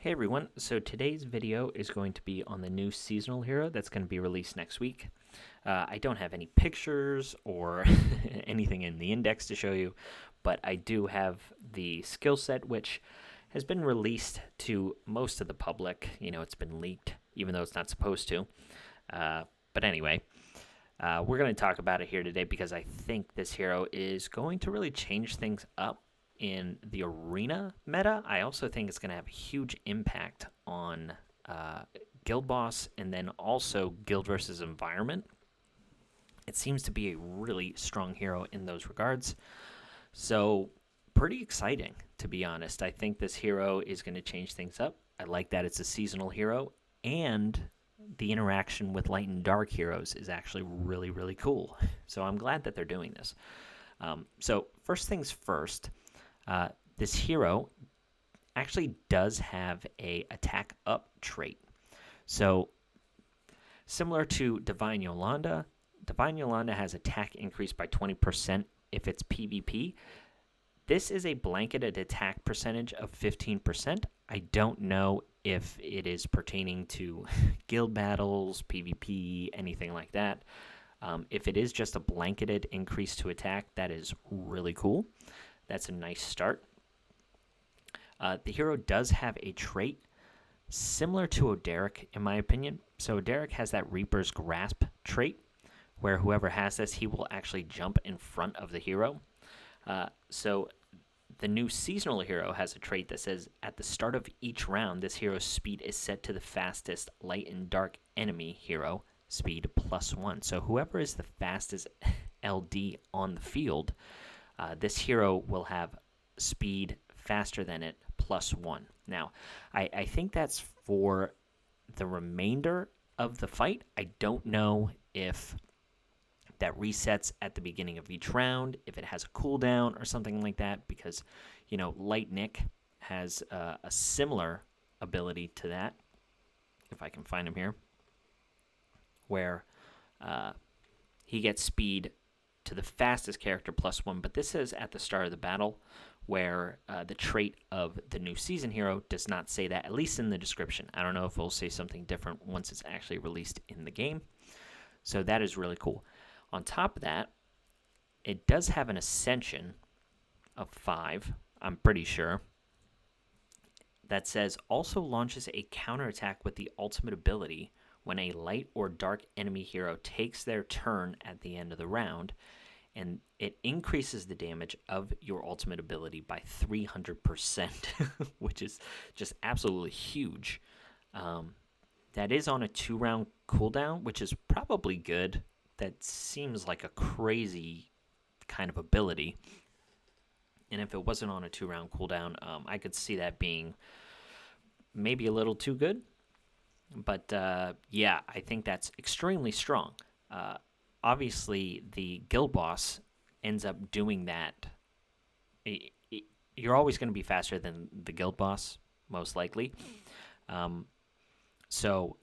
Hey everyone, so today's video is going to be on the new seasonal hero that's going to be released next week. I don't have any pictures or anything in the index to show you, but I do have the skill set, which has been released to most of the public. You know, it's been leaked, even though it's not supposed to. But anyway, we're going to talk about it here today because I think this hero is going to really change things up in the arena meta. I also think it's going to have a huge impact on guild boss and then also guild versus environment. It seems to be a really strong hero in those regards. So, pretty exciting, to be honest. I think this hero is going to change things up. I like that it's a seasonal hero, and the interaction with light and dark heroes is actually really, really cool. So, I'm glad that they're doing this. So, first things first, this hero actually does have a attack up trait. So similar to Divine Yolanda has attack increased by 20% if it's PvP. This is a blanketed attack percentage of 15%. I don't know if it is pertaining to guild battles, PvP, anything like that. If it is just a blanketed increase to attack, that is really cool. That's a nice start. The hero does have a trait similar to Oderic, in my opinion. So Oderic has that Reaper's Grasp trait, where whoever has this, he will actually jump in front of the hero. So the new seasonal hero has a trait that says, at the start of each round, this hero's speed is set to the fastest light and dark enemy hero, speed +1. So whoever is the fastest LD on the field, this hero will have speed faster than it +1. Now, I think that's for the remainder of the fight. I don't know if that resets at the beginning of each round, if it has a cooldown or something like that, because, you know, Light Nick has a similar ability to that, if I can find him here, where he gets speed to the fastest character +1, but this is at the start of the battle, where the trait of the new season hero does not say that, at least in the description. I don't know if it'll say something different once it's actually released in the game. So that is really cool. On top of that, it does have an Ascension of 5, I'm pretty sure, that says also launches a counterattack with the ultimate ability when a light or dark enemy hero takes their turn at the end of the round, and it increases the damage of your ultimate ability by 300%, which is just absolutely huge. That is on a 2-round cooldown, which is probably good. That seems like a crazy kind of ability. And if it wasn't on a 2-round cooldown, I could see that being maybe a little too good. But yeah, I think that's extremely strong. Obviously, the guild boss ends up doing that. You're always going to be faster than the guild boss, most likely. So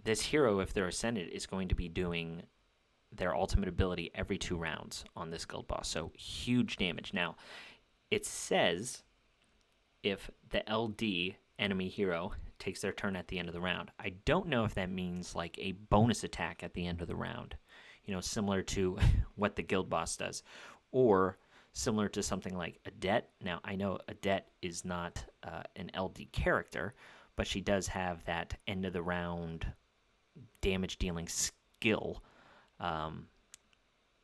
this hero, if they're ascended, is going to be doing their ultimate ability every 2 rounds on this guild boss. So huge damage. Now, it says if the LD enemy hero takes their turn at the end of the round. I don't know if that means like a bonus attack at the end of the round, you know, similar to what the guild boss does, or similar to something like Adet. Now, I know Adet is not an LD character, but she does have that end of the round damage dealing skill.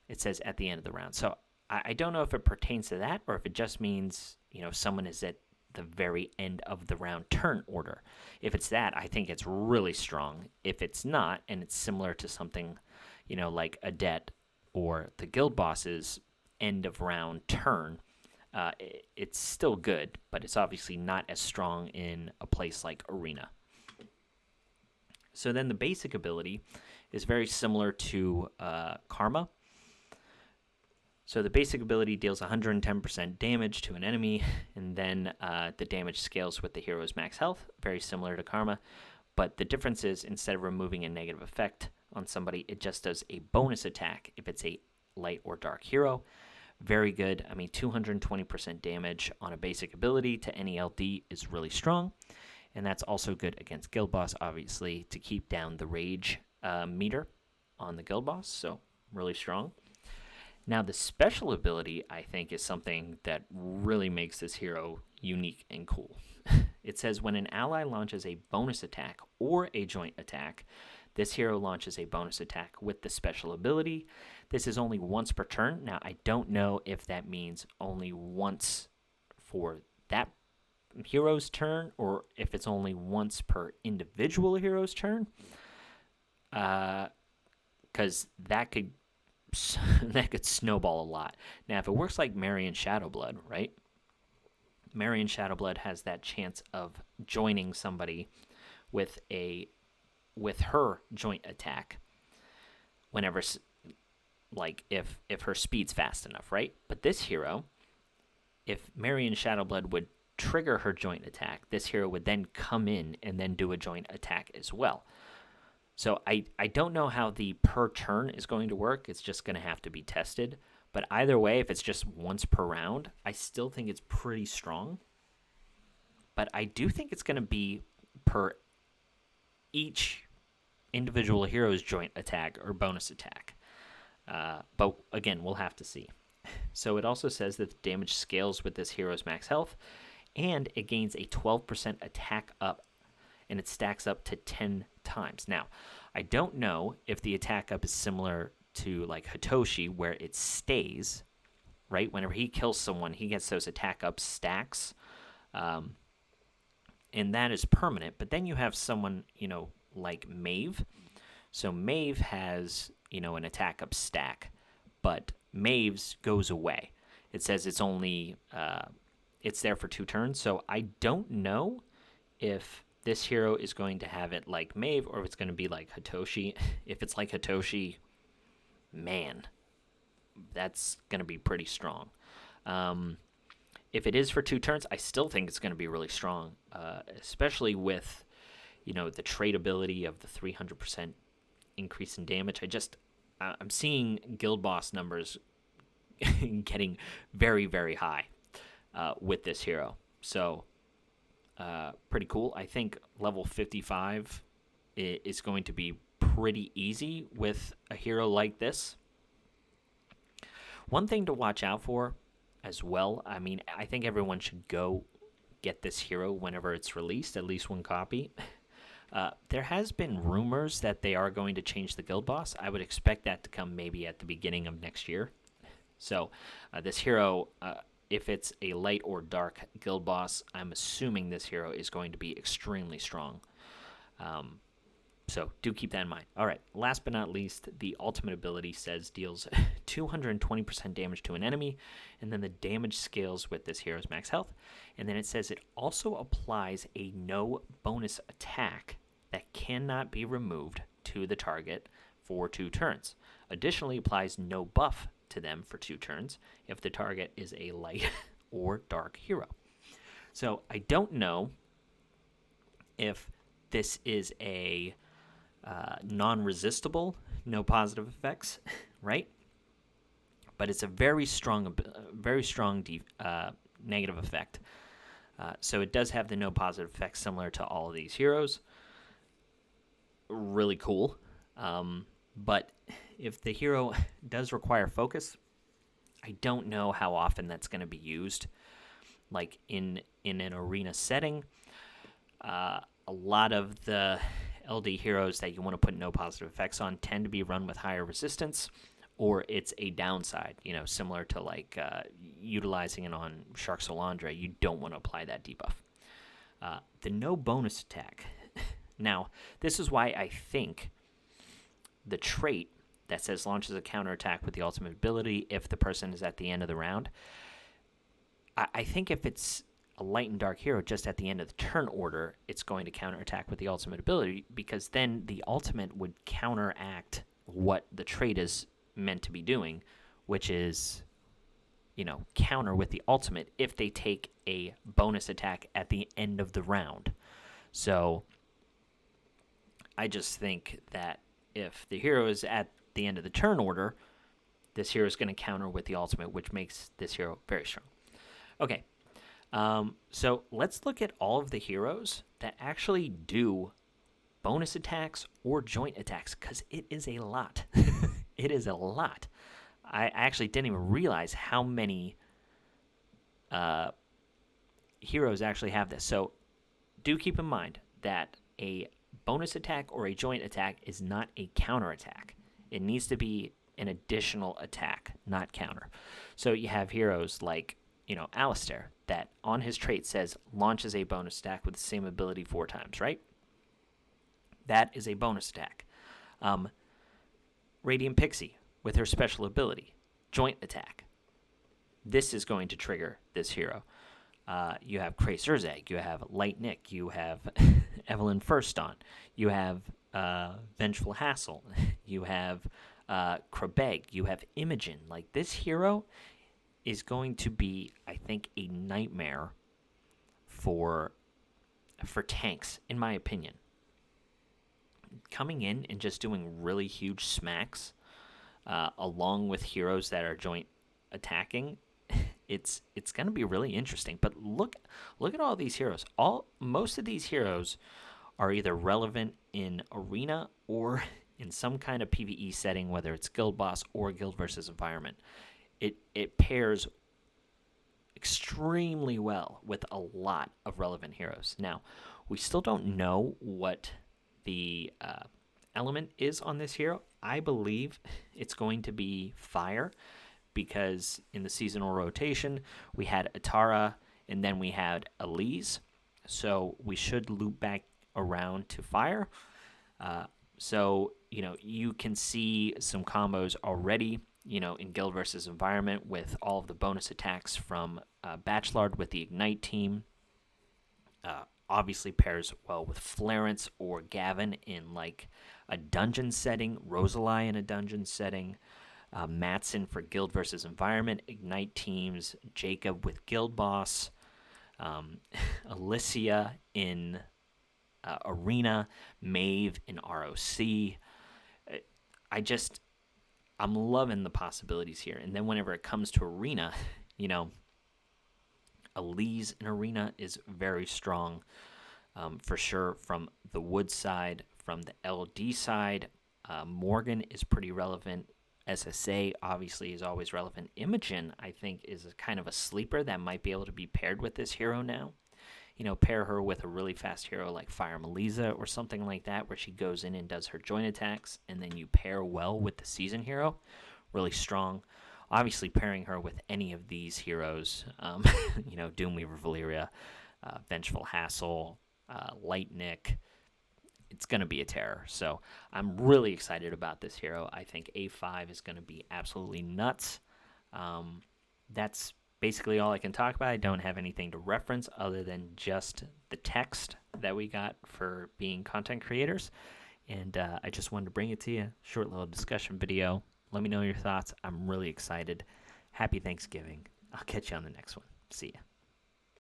It says at the end of the round. So I don't know if it pertains to that or if it just means, you know, someone is at the very end of the round turn order. If it's that, I think it's really strong. If it's not, and it's similar to something, you know, like Adet or the guild boss's end of round turn, it's still good, but it's obviously not as strong in a place like Arena. So then the basic ability is very similar to Karma. So the basic ability deals 110% damage to an enemy, and then the damage scales with the hero's max health, very similar to Karma. But the difference is, instead of removing a negative effect on somebody, it just does a bonus attack if it's a light or dark hero. very good. I mean, 220% damage on a basic ability to any LD is really strong. And that's also good against Guild Boss, obviously, to keep down the rage meter on the Guild Boss. So, really strong. Now, the special ability, I think, is something that really makes this hero unique and cool. It says, when an ally launches a bonus attack or a joint attack, this hero launches a bonus attack with the special ability. This is only once per turn. Now, I don't know if that means only once for that hero's turn or if it's only once per individual hero's turn. Because that could snowball a lot. Now, if it works like Marion Shadowblood, right? Marion Shadowblood has that chance of joining somebody with her joint attack whenever, like, if her speed's fast enough, right? But this hero, if Marion Shadowblood would trigger her joint attack, this hero would then come in and then do a joint attack as well. So I don't know how the per turn is going to work. It's just going to have to be tested. But either way, if it's just once per round, I still think it's pretty strong. But I do think it's going to be per each individual hero's joint attack or bonus attack. But again, we'll have to see. So it also says that the damage scales with this hero's max health, and it gains a 12% attack up, and it stacks up to 10 times. Now, I don't know if the attack up is similar to like Hitoshi, where it stays, right? Whenever he kills someone, he gets those attack up stacks, and that is permanent. But then you have someone, like Maeve. So Maeve has, an attack up stack, but Maeve's goes away. It says it's only, it's there for 2 turns. So I don't know if this hero is going to have it like Maeve or if it's going to be like Hitoshi. If it's like Hitoshi, man, that's going to be pretty strong. If it is for 2 turns, I still think it's going to be really strong, especially with, the trait ability of the 300% increase in damage. I'm seeing Guild Boss numbers getting very, very high with this hero. So, pretty cool. I think level 55 is going to be pretty easy with a hero like this. One thing to watch out for as well, I mean, I think everyone should go get this hero whenever it's released, at least 1 copy. There has been rumors that they are going to change the Guild Boss. I would expect that to come maybe at the beginning of next year. So this hero, if it's a light or dark Guild Boss, I'm assuming this hero is going to be extremely strong. So do keep that in mind. All right, last but not least, the ultimate ability says deals 220% damage to an enemy, and then the damage scales with this hero's max health. And then it says it also applies a no bonus attack that cannot be removed to the target for 2 turns. Additionally, applies no buff to them for 2 turns if the target is a light or dark hero. So I don't know if this is a non-resistible, no positive effects, right? But it's a very strong negative effect. So it does have the no positive effects similar to all of these heroes. Really cool. But if the hero does require focus, I don't know how often that's going to be used. Like in an arena setting, a lot of the LD heroes that you want to put no positive effects on tend to be run with higher resistance, or it's a downside, similar to like utilizing it on Shark Solandra. You don't want to apply that debuff. The no bonus attack. Now, this is why I think the trait that says launches a counterattack with the ultimate ability if the person is at the end of the round, I think if it's a light and dark hero just at the end of the turn order, it's going to counterattack with the ultimate ability, because then the ultimate would counteract what the trait is meant to be doing, which is, counter with the ultimate if they take a bonus attack at the end of the round. So I just think that if the hero is at the end of the turn order, this hero is going to counter with the ultimate, which makes this hero very strong. Okay, so let's look at all of the heroes that actually do bonus attacks or joint attacks, because it is a lot. It is a lot. I actually didn't even realize how many heroes actually have this. So do keep in mind that a bonus attack or a joint attack is not a counter attack. It needs to be an additional attack, not counter. So you have heroes like, Alistair, that on his trait says launches a bonus attack with the same ability 4 times, right? That is a bonus attack. Radiant Pixie with her special ability, joint attack. This is going to trigger this hero. You have Cray Surzag, you have Light Nick, you have Evelyn Firston, you have Vengeful Hassle, you have Krabeg, you have Imogen. Like, this hero is going to be, I think, a nightmare for tanks, in my opinion. Coming in and just doing really huge smacks, along with heroes that are joint attacking, it's going to be really interesting. But look at all these heroes. Most of these heroes are either relevant in arena or in some kind of PvE setting, whether it's guild boss or guild versus environment. It pairs extremely well with a lot of relevant heroes. Now, we still don't know what the element is on this hero. I believe it's going to be fire, because in the seasonal rotation, we had Atara, and then we had Elise. So we should loop back around to fire. So, you can see some combos already, in Guild versus Environment with all of the bonus attacks from Bachelard with the Ignite team. Obviously pairs well with Flarence or Gavin in like a dungeon setting, Rosalie in a dungeon setting, Matson for Guild versus Environment, Ignite teams, Jacob with Guild Boss, Alicia in Arena, Maeve in ROC. I'm loving the possibilities here. And then whenever it comes to Arena, Elise in Arena is very strong, for sure, from the Wood side. From the LD side, Morgan is pretty relevant. SSA obviously is always relevant. Imogen, I think, is a kind of a sleeper that might be able to be paired with this hero now. Pair her with a really fast hero like Fire Melisa or something like that, where she goes in and does her joint attacks, and then you pair well with the season hero. Really strong. Obviously, pairing her with any of these heroes, Doomweaver Valyria, Vengeful Hassle, Light Nick, it's going to be a terror. So I'm really excited about this hero. I think A5 is going to be absolutely nuts. That's basically all I can talk about. I don't have anything to reference other than just the text that we got for being content creators. And I just wanted to bring it to you. Short little discussion video. Let me know your thoughts. I'm really excited. Happy Thanksgiving. I'll catch you on the next one. See ya.